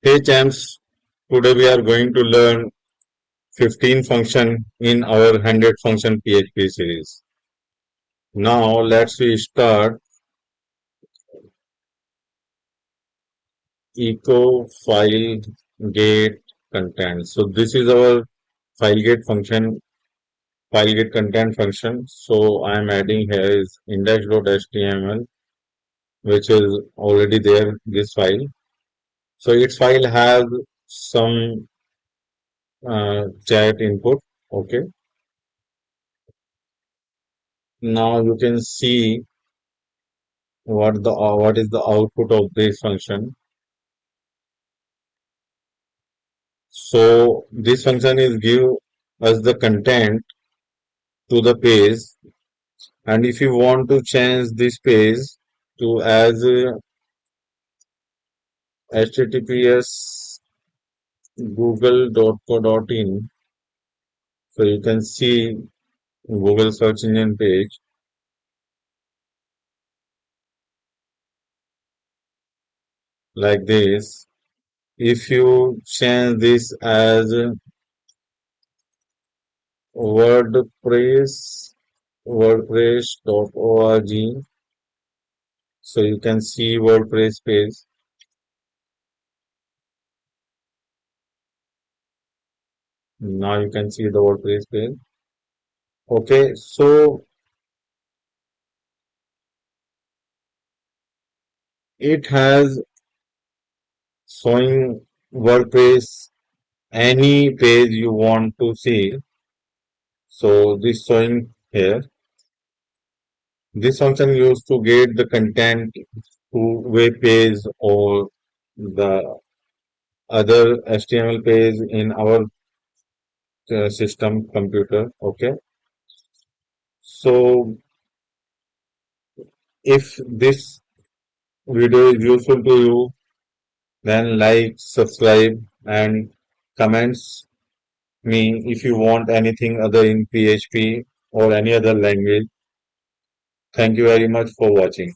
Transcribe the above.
Hey champs, today we are going to learn 15 function in our 100 function PHP series. Now let's we start echo file get content. So this is our file get function, file get content function. So I am adding here is index.html, which is already there, this file. So its file has some chat input. Okay. Now you can see what is the output of this function. So this function is give us the content to the page, and if you want to change this page to as https google.co.in, so you can see Google search engine page like this. If you change this as wordpress wordpress.org, so you can see WordPress page. Now you can see the WordPress page. Okay, so it has showing WordPress any page you want to see. So this showing here. This function used to get the content to web page or the other HTML page in our system computer. Okay, so if this video is useful to you, then like, subscribe, and comments me if you want anything other in PHP or any other language. Thank you very much for watching.